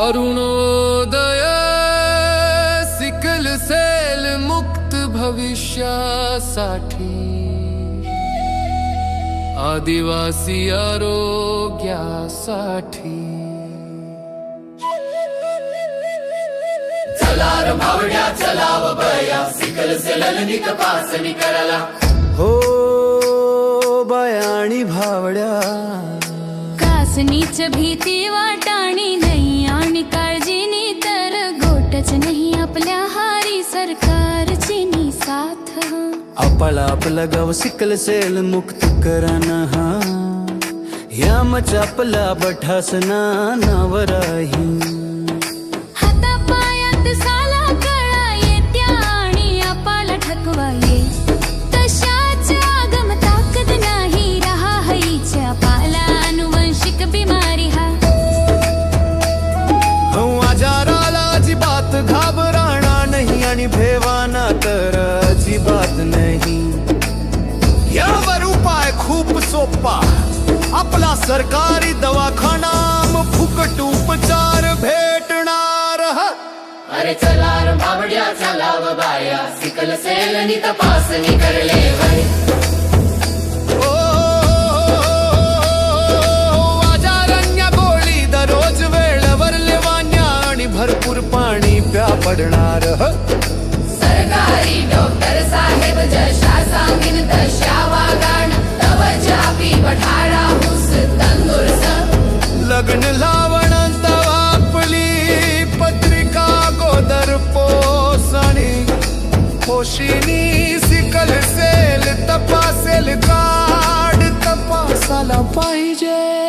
Arunoday sickle sale मुक्त भविष्यासाठी आदिवासी आरोग्यासाठी चला र भावड्या चलाव बया सिकल सेलनी तपासणी करायला हो बाया आणि भावड्या कासनीच भीती वाटाणी नाही आणि काळजीनी तर गोटच नाही आपल्या हारी सरकारची नी साथ आपला गाव सिकल सेल मुक्त कराना हा यामच आपला बठासना नावराही हातापायात साला कळा येत्या आणि आपला ठकवा ये तशाच आगम ताकद नाही रहा हईच्या पाला अनुवंशिक बिमारी हा आजाराला अजिबात घाबराणा नाही आणि भेवाना तर अजिबात नाही यावर उपाय खूप सोपा आपला सरकारी दवाखाना फुकट उपचार भेटणार अरे चला र भावड्या चलाव बाया सिकल सेलनी तपासणी करले वय आजारांच्या गोळी दररोज वेळेवर लेवान्या आणि भरपूर पाणी प्या पडणार सरकारी डॉक्टर साहेब जशा सांगीन तशा वागाण तव जापी बठाडा हुस तंदुरुस्त लग्न लावणांत आपली पत्रिका गोदर पोसणी पोशिनी सिकल सेल तपासेल कार्ड तपासाला पाहिजे